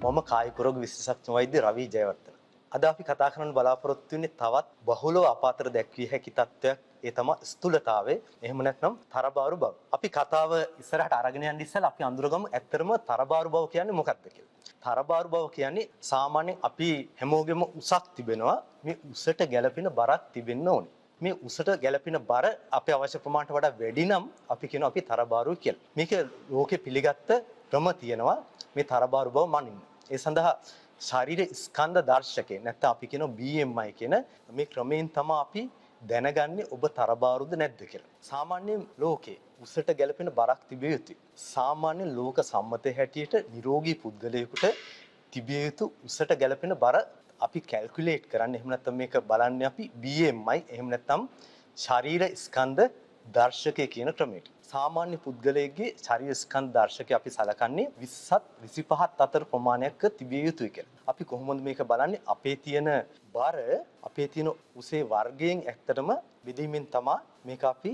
මම කායික රෝග විශේෂඥ වෛද්‍ය රවි ජයවර්ධන. අද අපි කතා කරන්න බලාපොරොත්තු වෙන්නේ තවත් බහුලව අප අතර දැක්විය හැකි තත්ත්වයක්. ඒ තමයි ස්ථූලතාවය. එහෙම නැත්නම් තරබාරු බව. අපි කතාව ඉස්සරහට අරගෙන යන්න ඉස්සෙල්ලා අපි අඳුරගමු ඇත්තටම තරබාරු බව කියන්නේ මොකක්ද කියලා. තරබාරු බව කියන්නේ සාමාන්‍යයෙන් අපි හැමෝගෙම උසක් තිබෙනවා. මේ උසට ගැළපෙන බරක් තිබෙන්න ඕනේ. මේ උසට ගැළපෙන බර අපේ අවශ්‍ය ප්‍රමාණයට වඩා වැඩි නම් අපි කියනවා අපි තරබාරුයි කියලා. මේක ලෝකේ පිළිගත්ත ක්‍රම තියෙනවා මේ තරබාරු බව මනින්න. ඒ සඳහා ශරීර ස්කන්ධ දර්ශකේ නැත්නම් අපි කියනවා BMI කියන මේ ක්‍රමයෙන් තමයි අපි දැනගන්නේ ඔබ තරබාරුද නැද්ද කියලා. සාමාන්‍යයෙන් ලෝකේ උසට ගැළපෙන බරක් තිබිය යුතුයි. සාමාන්‍ය ලෝක සම්මතයේ හැටියට නිරෝගී පුද්ගලයෙකුට තිබිය යුතු උසට ගැළපෙන බර අපි කැල්කියුලේට් කරන්නේ. එහෙම නැත්නම් මේක බලන්නේ අපි BMI එහෙම නැත්නම් ශරීර ස්කන්ධ දර්ශකය කියන ක්‍රමයට. සාමාන්‍ය පුද්ගලයෙක්ගේ ශරීර ස්කන්ධ දර්ශකය අපි සලකන්නේ 20ත් 25ත් අතර ප්‍රමාණයක් තිබිය යුතුයි කියලා. අපි කොහොමද මේක බලන්නේ? අපේ තියෙන බර අපේ තියෙන උසේ වර්ගයෙන් ඇත්තටම බෙදීමෙන් තමයි මේක අපි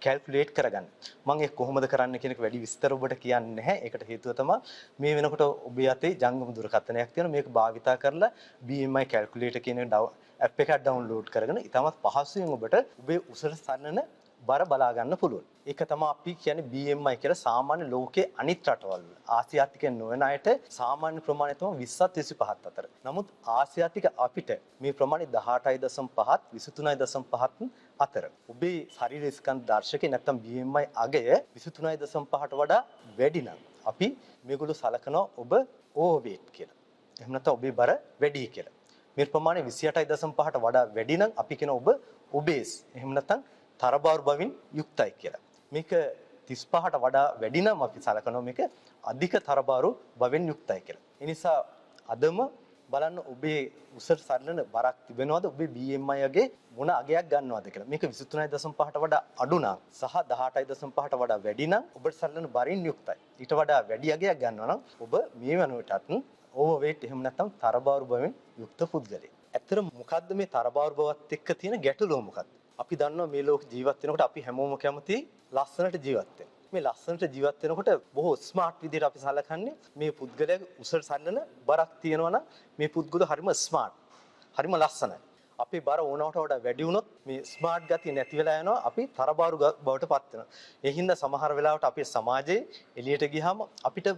කැල්කියුලේට් කරගන්නේ. මම ඒක කොහොමද කරන්න කියන එක වැඩි විස්තර ඔබට කියන්නේ නැහැ. ඒකට හේතුව තමයි මේ වෙනකොට ඔබේ අතේ ජංගම දුරකථනයක් තියෙනවා. මේක භාවිතා කරලා BMI කැල්කියුලේටර් කියන ඇප් එකක් ඩවුන්ලෝඩ් කරගෙන ඉතාමත් පහසුවෙන් ඔබට ඔබේ උසට සන්නන බර බලා ගන්න පුළුවන්. ඒක තමයි අපි කියන්නේ BMI කියලා. සාමාන්‍ය ලෝකයේ අනිත් රටවල් වල ආසියාතිකයන් නොවන අයට සාමාන්‍ය ප්‍රමාණය තමයි 20ත් 25ත් අතර. නමුත් ආසියාතික අපිට මේ ප්‍රමාණය 18.5ත් 23.5ත් අතර. ඔබේ ශරීර ස්කන්ධ දර්ශකේ නැත්නම් BMI අගය 23.5ට වඩා වැඩි නම් අපි මේගොල්ලෝ සලකනවා ඔබ ඕවර්වේට් කියලා. එහෙම නැත්නම් ඔබේ බර වැඩි කියලා. මේ ප්‍රමාණය 28.5ට වඩා වැඩි නම් අපි කියන ඔබ ඔබේස්. එහෙම නැත්නම් තරබාරු බවින් යුක්තයි කියලා. මේක 35ට වඩා වැඩි නම් අපි සලකනවා මේක අධික තරබාරු බවෙන් යුක්තයි කියලා. ඒ නිසා අදම බලන්න ඔබේ උසට සරලන බරක් තිබෙනවද? ඔබේ BMI යගේ මොන අගයක් ගන්නවද කියලා. මේක 23.5ට වඩා අඩු නම් සහ 18.5ට වඩා වැඩි නම් ඔබට සරලන බරින් යුක්තයි. ඊට වඩා වැඩි අගයක් ගන්නවා නම් ඔබ මේ වෙනුවටත් ඕවර්වේට් එහෙම නැත්නම් තරබාරු බවෙන් යුක්ත පුද්ගලයෙක්. ඇත්තට මොකද්ද මේ තරබාරු බවත් එක්ක තියෙන ගැටලුව මොකක්ද? අපි දන්නවා මේ ලෝක ජීවත් වෙනකොට අපි හැමෝම කැමති ලස්සනට ජීවත් වෙන්න. මේ ලස්සනට ජීවත් වෙනකොට බොහෝ ස්මාර්ට් විදිහට අපි සලකන්නේ මේ පුද්ගලයා උසට සල්ලන බරක් තියෙනවා නම් මේ පුද්ගලයා හරිම ස්මාර්ට්. හරිම ලස්සනයි. අපේ බර ඕනවට වඩා වැඩි වුණොත් මේ ස්මාර්ට් ගතිය නැති වෙලා යනවා. අපි තරබාරු බවට පත් වෙනවා. ඒ හින්දා සමහර වෙලාවට අපේ සමාජයේ එළියට ගියාම අපිට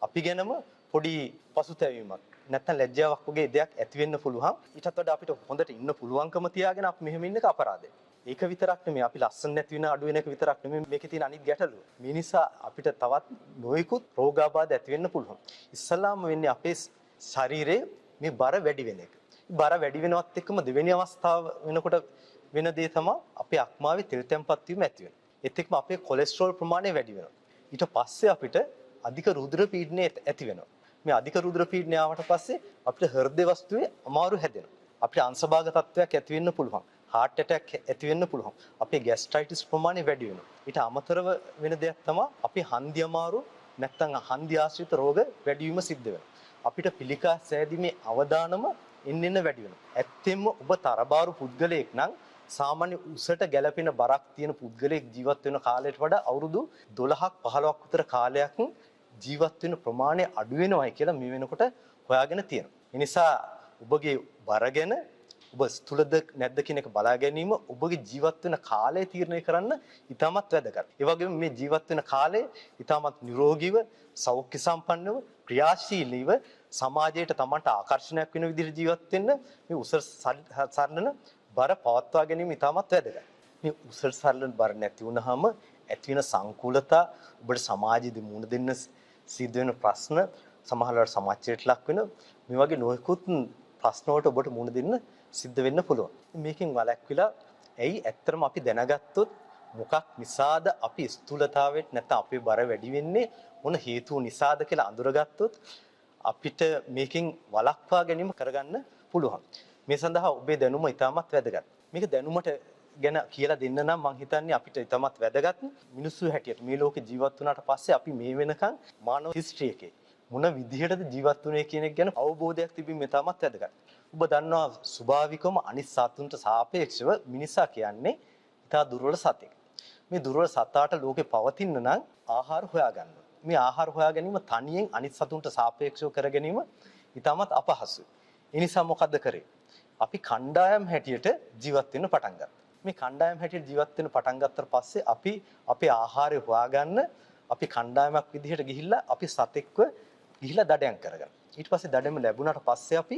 අපි ගැනම පොඩි පසුතැවීමක් නැත්නම් ලැජ්ජාවක් වගේ දෙයක් ඇති වෙන්න පුළුවන්. ඊටත් වඩා අපිට හොඳට ඉන්න පුළුවන්කම තියාගෙන අපි මෙහෙම ඉන්න එක අපරාධයි. ඒක විතරක් නෙමෙයි අපි ලස්සන නැති වෙන අඩු වෙන එක විතරක් නෙමෙයි මේකේ තියෙන අනිත් ගැටලුව. මේ නිසා අපිට තවත් නොයෙකුත් රෝගාබාධ ඇති වෙන්න පුළුවන්. ඉස්සලාම වෙන්නේ අපේ ශරීරයේ මේ බර වැඩි වෙන එක. බර වැඩි වෙනවත් එක්කම දෙවෙනි අවස්ථාව වෙනකොට වෙන දේ තමයි අපේ අක්මාවේ තෙල් තැම්පත් වීම ඇති වෙනවා. ඒත් එක්කම අපේ කොලෙස්ටරෝල් ප්‍රමාණය වැඩි වෙනවා. ඊට පස්සේ අපිට අධික රුධිර පීඩනය ඇති වෙනවා. මේ අධික රුධිර පීඩනය ආවට පස්සේ අපිට හෘද වස්තුවේ අමාරු හැදෙනවා. අපිට අංශභාග තත්ත්වයක් ඇති වෙන්න පුළුවන්. heart attack ඇති වෙන්න පුළුවන්. අපේ gastritis ප්‍රමාණය වැඩි වෙනවා. ඊට අමතරව වෙන දෙයක් තමයි අපි හන්දි අමාරු නැත්නම් හන්දි ආශ්‍රිත රෝග වැඩි වීම සිද්ධ වෙනවා. අපිට පිළිකා සෑදීමේ අවදානම එන්න වැඩි වෙනවා. ඇත්තෙන්ම ඔබ තරබාරු පුද්ගලයෙක් නම් සාමාන්‍ය උසට ගැළපෙන බරක් තියෙන පුද්ගලයෙක් ජීවත් වෙන කාලයට වඩා අවුරුදු 12ක් 15ක් විතර කාලයක් ජීවත් වෙන ප්‍රමාණය අඩු වෙනවයි කියලා මේ වෙනකොට හොයාගෙන තියෙනවා. ඒ නිසා ඔබගේ බර ගැන ඔබ ස්ථූලද නැද්ද කියන එක බලා ගැනීම ඔබගේ ජීවත් වෙන කාලය තීරණය කරන්න ඉතාමත් වැදගත්. ඒ වගේම මේ ජීවත් වෙන කාලය ඉතාමත් නිරෝගීව, සෞඛ්‍ය සම්පන්නව, ක්‍රියාශීලීව සමාජයට තමන්ට ආකර්ෂණයක් වෙන විදිහට ජීවත් වෙන්න මේ උසස් සරලන බර පවත්වා ගැනීම ඉතාමත් වැදගත්. මේ උසස් සරලන බර නැති වුනහම ඇති වෙන සංකූලතා ඔබට සමාජයේදී මුහුණ දෙන්න සිද්ධ වෙන ප්‍රශ්න සමහරවල් සමාජයට ලක් වෙන මේ වගේ නොයෙකුත් ප්‍රශ්න වලට ඔබට මුහුණ දෙන්න සිද්ධ වෙන්න පුළුවන්. මේකෙන් වළක්විලා ඇයි ඇත්තටම අපි දැනගත්තොත් මොකක් නිසාද අපි ස්ථූලතාවයට නැත්නම් අපේ බර වැඩි වෙන්නේ මොන හේතුව නිසාද කියලා අඳුරගත්තොත් අපිට මේකෙන් වළක්වා ගැනීම කරගන්න පුළුවන්. මේ සඳහා ඔබේ දැනුම ඉතාමත් වැදගත්. මේක දැනුමට ගැන කියලා දෙන්න නම් මම හිතන්නේ අපිට ඉතාමත් වැදගත් මිනිස්සු හැටියට මේ ලෝකේ ජීවත් වුණාට පස්සේ අපි මේ වෙනකන් මානව හිස්ටරි එකේ මොන විදිහටද ජීවත් වුනේ කියන එක ගැන අවබෝධයක් තිබීම ඉතාමත් වැදගත්. ඔබ දන්නවා ස්වභාවිකවම අනිත් සතුන්ට සාපේක්ෂව මිනිසා කියන්නේ ඉතා දුර්වල සතෙක්. මේ දුර්වල සතාට ලෝකේ පවතින්න නම් ආහාර හොයාගන්න. මේ ආහාර හොයා ගැනීම තනියෙන් අනිත් සතුන්ට සාපේක්ෂව කර ගැනීම ඊටමත් අපහසුයි. ඒ නිසා මොකද්ද කරේ? අපි කණ්ඩායම් හැටියට ජීවත් වෙන්න පටන් ගත්තා. මේ කණ්ඩායම් හැටියට ජීවත් වෙන්න පටන් ගත්තට පස්සේ අපි අපේ ආහාරය හොයාගන්න අපි කණ්ඩායමක් විදිහට ගිහිල්ලා අපි සතෙක්ව ගිහිල්ලා දඩයන් කරගන්න. ඊට පස්සේ දඩයම ලැබුණාට පස්සේ අපි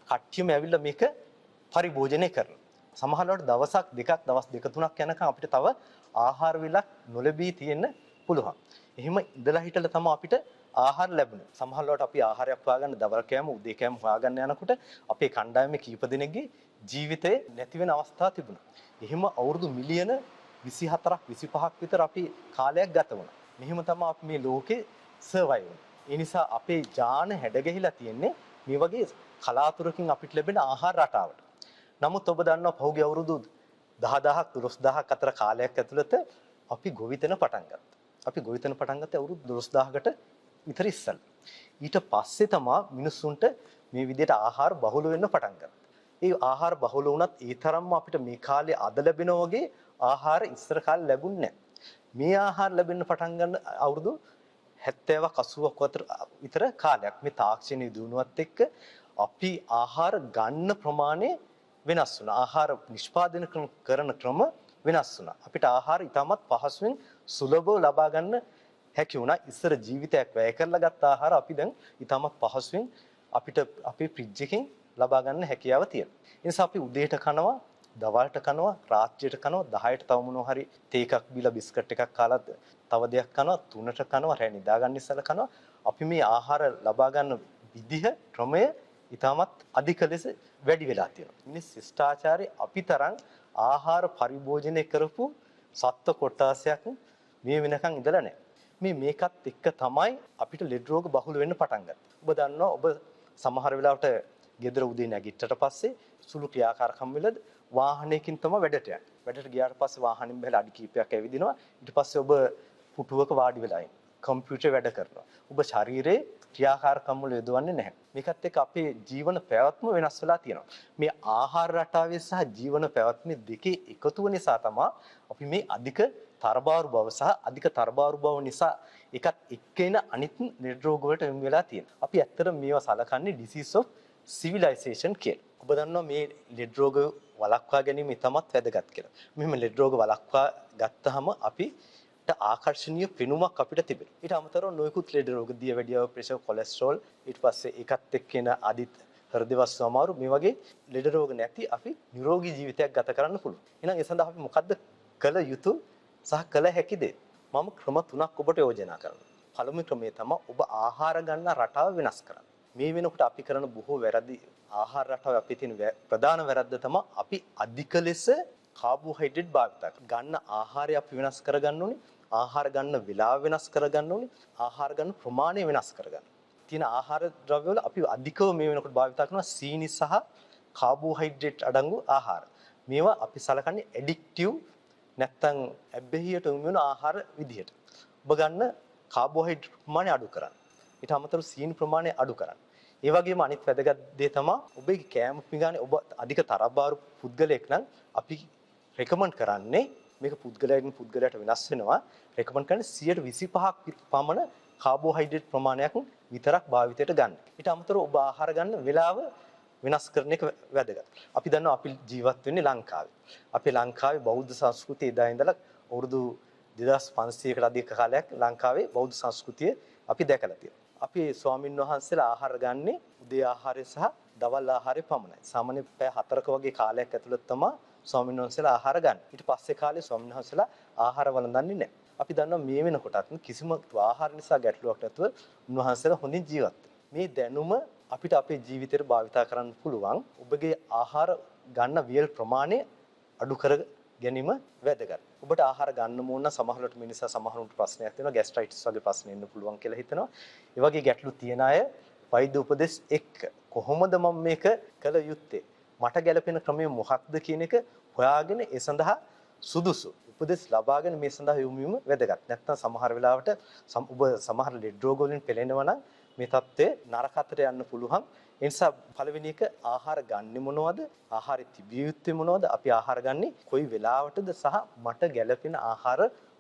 කට්ටියම ඇවිල්ලා මේක පරිභෝජනය කරනවා. සමහරවිට දවසක් දෙකක් දවස් දෙක තුනක් යනකම් අපිට තව ආහාර විලක් නොලැබී තියෙන්න පුළුවන්. එහෙම ඉඳලා හිටලා තමයි අපිට ආහාර ලැබුණේ. සමහරවිට අපි ආහාරයක් හොයාගන්න දවල් කෑම උදේ කෑම හොයාගන්න යනකොට අපේ කණ්ඩායමේ කීප දෙනෙක්ගේ ජීවිතේ නැති වෙන අවස්ථා තිබුණා. එහෙම අවුරුදු මිලියන 24ක් 25ක් විතර අපි කාලයක් ගත වුණා. මෙහෙම තමයි අපි මේ ලෝකේ සර්වයිව් වුනේ. ඒ නිසා අපේ ජාන හැඩගැහිලා තියෙන්නේ මේ වගේ කලාතුරකින් අපිට ලැබෙන ආහාර රටාවට. නමුත් ඔබ දන්නවා පහුගිය අවුරුදු 10000ක් 12000ක් අතර කාලයක් ඇතුළත අපි ගොවිතැන පටන් ගත්තා. අපි ගොවිතැන පටන් ගත්තේ අවුරුදු 12000කට විතර ඉස්සෙල්ලා. ඊට පස්සේ තමයි මිනිස්සුන්ට මේ විදිහට ආහාර බහුල වෙන්න පටන් ගත්තා. ඒ ආහාර බහුල වුණත් ඒ තරම්ම අපිට මේ කාලේ අද ලැබෙනා වගේ ආහාර ඉස්සර කාලේ ලැබුණේ නැහැ. මේ ආහාර ලැබෙන්න පටන් ගන්න අවුරුදු 70ක් 80ක් විතර කාලයක්. මේ තාක්ෂණයේ දියුණුවත් එක්ක අපි ආහාර ගන්න ප්‍රමාණය වෙනස් වුණා. ආහාර නිෂ්පාදනය කරන ක්‍රම වෙනස් වුණා. අපිට ආහාර ඉතාමත් පහසුවෙන් සුලභව ලබා ගන්න හැකි වුණා. ඉස්සර ජීවිතයක් වැය කරලා ගත්ත ආහාර අපි දැන් ඉතාමත් පහසුවෙන් අපිට අපේ ෆ්‍රිජ් එකෙන් ලබා ගන්න හැකියාව තියෙනවා. ඒ නිසා අපි උදේට කනවා, දවල්ට කනවා, රාත්‍රියට කනවා, 10ට තව මොනවා හරි තේ එකක් බීලා බිස්කට් එකක් කාලා තව දෙයක් කනවා, 3ට කනවා, රැ නිදා ගන්න ඉස්සලා කනවා. අපි මේ ආහාර ලබා ගන්න විදිහ ක්‍රමය ඉතාමත් අධික ලෙස වැඩි වෙලා තියෙනවා. මිනිස් ශිෂ්ටාචාරයේ අපි තරම් ආහාර පරිභෝජනය කරපු සත්ව කොටාසයක් මේ වෙනකන් ඉඳලා නැහැ. මේකත් එක්ක තමයි අපිට ලෙඩ රෝග බහුල වෙන්න පටන් ගත්තේ. ඔබ දන්නවා ඔබ සමහර වෙලාවට ගෙදර උදේ නැගිට්ටට පස්සේ සුළු ක්‍රියාකාරකම් වලද වාහනයකින් තමයි වැඩට යන්නේ. වැඩට ගියාට පස්සේ වාහනින් බහලා අඩි කීපයක් ඇවිදිනවා. ඊට පස්සේ ඔබ පුටුවක වාඩි වෙලා ඉන්න. කම්පියුටර් වැඩ කරනවා. ඔබ ශරීරයේ ක්‍රියාකාරකම් වල යොදවන්නේ නැහැ. මේකත් එක්ක අපේ ජීවන පැවැත්ම වෙනස් වෙලා තියෙනවා. මේ ආහාර රටාවේ සහ ජීවන පැවැත්මේ දෙකේ එකතුව නිසා තමයි අපි මේ අධික තරබාරු බව සහ අධික තරබාරු බව නිසා එකත් එක්කේන අනිත් ලෙඩ රෝග වලට යොමු වෙලා තියෙනවා. අපි ඇත්තට මේවා සලකන්නේ disease of civilization කියලා. ඔබ දන්නවා මේ ලෙඩ රෝග වළක්වා ගැනීම ඉතාමත් වැදගත් කියලා. මෙහෙම ලෙඩ රෝග වළක්වා ගත්තාම අපිට ආකර්ශනීය පෙනුමක් අපිට තිබෙනවා. ඊට අමතරව නොයෙකුත් ලෙඩ රෝග දියවැඩියාව, ප්‍රෙෂර්, කොලෙස්ටරෝල්, ඊට පස්සේ ඒකත් එක්කෙන අදිත් හෘද වස්තු අමාරු මේ වගේ ලෙඩ රෝග නැති අපි නිරෝගී ජීවිතයක් ගත කරන්න පුළුවන්. එහෙනම් ඒ සඳහා අපි මොකද්ද කළ යුතු සහ කළ හැකි දේ? මම ක්‍රම 3ක් ඔබට යෝජනා කරනවා. පළවෙනි ක්‍රමය තමයි ඔබ ආහාර ගන්න රටාව වෙනස් කරන්න. මේ වෙනකොට අපි කරන බොහෝ වැරදි ආහාර රටාවේ අපේ තියෙන ප්‍රධාන වැරද්ද තමයි අපි අධික ලෙස කාබෝහයිඩ්‍රේට් භාවිත ගන්න ආහාරය අපි වෙනස් කරගන්න ඕනේ. ආහාර ගන්න වේලාව වෙනස් කරගන්න ඕනේ. ආහාර ගන්න ප්‍රමාණය වෙනස් කරගන්න. තියෙන ආහාර ද්‍රව්‍ය වල අපි අධිකව මේ වෙනකොට භාවිත කරනවා සීනි සහ කාබෝහයිඩ්‍රේට් අඩංගු ආහාර. මේවා අපි සලකන්නේ ඇඩික්ටිව් නැත්තම් ඇබ්බැහියට යොමු වෙන ආහාර විදිහට. ඔබ ගන්න කාබෝහයිඩ්‍රේට් ප්‍රමාණය අඩු කරන්න. ඊට අමතරව සීනි ප්‍රමාණය අඩු කරන්න. ඒ වගේම අනිත් වැදගත් දේ තමයි ඔබේ කෑම පිඟානේ ඔබ අධික තරබාරු පුද්ගලයෙක් නම් අපි රෙකමන්ඩ් කරන්නේ මේක පුද්ගලයාගෙන් පුද්ගලයාට වෙනස් වෙනවා. රෙකමන්ඩ් කරන්නේ 125ක් පමණ කාබෝහයිඩ්‍රේට් ප්‍රමාණයක් විතරක් භාවිතයට ගන්න. ඊට අමතරව ඔබ ආහාර ගන්න වේලාව වෙනස් කරන එක වැදගත්. අපි දන්නවා අපි ජීවත් වෙන්නේ ලංකාවේ. අපේ ලංකාවේ බෞද්ධ සංස්කෘතිය එදා ඉඳලා අවුරුදු 2500කට අධික කාලයක් ලංකාවේ බෞද්ධ සංස්කෘතිය අපි දැකලා තියෙනවා. අපි ස්වාමින් වහන්සේලා ආහාර ගන්නේ උදේ ආහාරය සහ දවල් ආහාරය පමණයි. සාමාන්‍ය පැය 4ක වගේ කාලයක් ඇතුළත තමයි ස්වාමින් වහන්සේලා ආහාර ගන්න. ඊට පස්සේ කාලේ ස්වාමින් වහන්සේලා ආහාර වළඳන්නේ නැහැ. අපි දන්නවා මේ වෙනකොටත් කිසිම ආහාර නිසා ගැටලුවක් නැතුව උන්වහන්සේලා හොඳින් ජීවත් වෙනවා. මේ දැනුම අපිට අපේ ජීවිතේට භාවිතා කරන්න පුළුවන්. ඔබගේ ආහාර ගන්න වියල් ප්‍රමාණය අඩු කර ගැනීම වැදගත්. ඔබට ආහාර ගන්න ඕන නම් සමහරවිට මිනිසා සමහරුන්ට ප්‍රශ්නයක් තියෙනවා ગેස්ට්‍රයිටිස් වගේ ප්‍රශ්න එන්න පුළුවන් කියලා හිතනවා. ඒ වගේ ගැටලු තියන අය වෛද්‍ය උපදෙස් එක්ක කොහොමද මම මේක කළ යුත්තේ? මට ගැළපෙන ක්‍රමය මොකක්ද කියන එක හොයාගෙන ඒ සඳහා සුදුසු උපදෙස් ලබාගෙන මේ සඳහා යොමු වීම වැදගත්. නැත්නම් සමහර වෙලාවට ඔබ සමහර ලෙඩ රෝග වලින් පෙළෙනවා නම් මේ தත්ත්වය නරක අතට යන්න පුළුවන්. ඒ නිසා පළවෙනි එක ආහාර ගන්නෙ මොනවද? ආහාරෙ තිබිය යුත්තේ මොනවද? අපි ආහාර ගන්නේ කොයි වෙලාවටද සහ මට ගැළපෙන ආහාර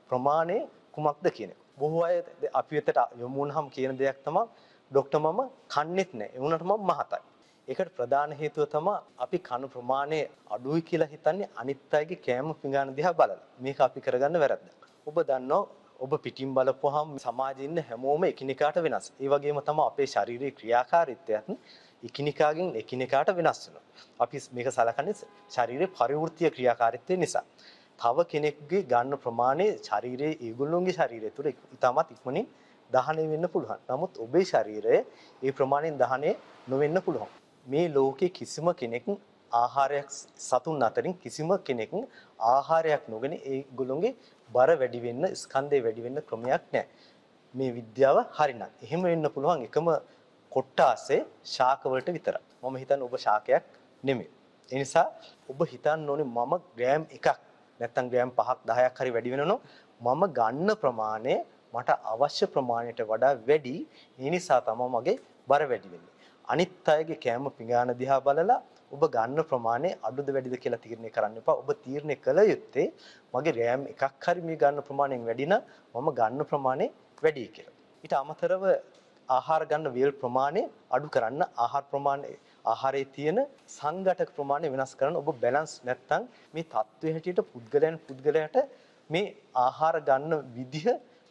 ප්‍රමාණය කුමක්ද කියන එක. බොහෝ අය අපි වෙතට යොමු වුණාම කියන දෙයක් තමයි ડોක්ටර් මම කන්නේත් නැහැ. ඒ වුණාට මම මහතයි. ඒකට ප්‍රධාන හේතුව තමයි අපි කන ප්‍රමාණය අඩුයි කියලා හිතන්නේ අනිත් අයගේ කෑම පිඟාන දිහා බලලා. මේක අපි කරගන්න වැරද්ද. ඔබ දන්නවා ඔබ පිටින් බලපුවාම සමාජයේ ඉන්න හැමෝම එකිනෙකාට වෙනස්. ඒ වගේම තමයි අපේ ශාරීරික ක්‍රියාකාරීත්වයත් එකිනෙකාගෙන් එකිනෙකාට වෙනස් වෙනවා. අපි මේක සලකන්නේ ශාරීරික පරිවෘත්තීය ක්‍රියාකාරීත්වය නිසා. තව කෙනෙකුගේ ගන්න ප්‍රමාණය ශරීරයේ ඒගොල්ලෝගේ ශරීරය තුළ ඉතාමත් ඉක්මනින් දහණය වෙන්න පුළුවන්. නමුත් ඔබේ ශරීරය ඒ ප්‍රමාණයෙන් දහණය නොවෙන්න පුළුවන්. මේ ලෝකේ කිසිම කෙනෙක් ආහාරයක් සතුන් අතරින් කිසිම කෙනෙක් ආහාරයක් නොගෙන ඒගොල්ලෝගේ බර වැඩි වෙන්න ස්කන්ධය වැඩි වෙන්න ක්‍රමයක් නැහැ. මේ විද්‍යාව හරිනම්. එහෙම වෙන්න පුළුවන් එකම කොට්ටාසේ ශාක වලට විතරයි. මම හිතන්නේ ඔබ ශාකයක් නෙමෙයි. ඒ නිසා ඔබ හිතන්න ඕනේ මම ග්‍රෑම් 1ක් නැත්නම් ග්‍රෑම් 5ක් 10ක් හරි වැඩි වෙනවනම් මම ගන්න ප්‍රමාණය මට අවශ්‍ය ප්‍රමාණයට වඩා වැඩි. ඒ නිසා තමයි මගේ බර වැඩි වෙන්නේ. අනිත් අයගේ කෑම පිඟාන දිහා බලලා ඔබ ගන්න ප්‍රමාණය අඩුද වැඩිද කියලා තීරණය කරන්න එපා. ඔබ තීරණය කළ යුත්තේ මගේ ග්‍රෑම් 1ක් හරි මේ ගන්න ප්‍රමාණයෙන් වැඩි නම් මම ගන්න ප්‍රමාණය වැඩි කියලා. ඊට අමතරව ආහාර ගන්න වේල් ප්‍රමාණය අඩු කරන්න ආහාරයේ තියෙන සංඝටක ප්‍රමාණය වෙනස් කරන්න ඔබ බැලන්ස් නැත්නම් මේ තත්ත්වයේ හැටියට පුද්ගලයාට මේ ආහාර ගන්න විදිහ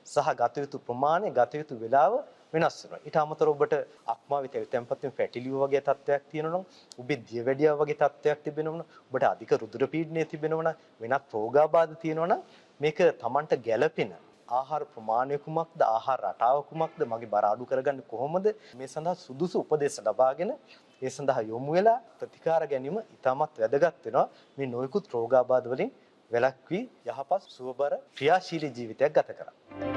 සහ ගත යුතු ප්‍රමාණය ගත යුතු වේලාව වෙනස් වෙනවා. ඊට අමතරව ඔබට අක්මාවේ තැම්පත් වෙන ෆැටි ලිවර් වගේ තත්ත්වයක් තියෙනවා නම් ඔබේ දියවැඩියාව වගේ තත්ත්වයක් තිබෙනවා නම් ඔබට අධික රුධිර පීඩනය තිබෙනවා නම් වෙනත් රෝගාබාධ තියෙනවා නම් මේක Tamanට ගැළපෙන ආහාර ප්‍රමාණය කුමක්ද ආහාර රටාව කුමක්ද මගේ බර අඩු කරගන්නේ කොහොමද මේ සඳහා සුදුසු උපදෙස් ලබාගෙන ඒ සඳහා යොමු වෙලා ප්‍රතිකාර ගැනීම ඉතාමත් වැදගත් වෙනවා මේ නොයෙකුත් රෝගාබාධ වලින් වැළැක්වී යහපත් සුවබර ක්‍රියාශීලී ජීවිතයක් ගත කරන්න.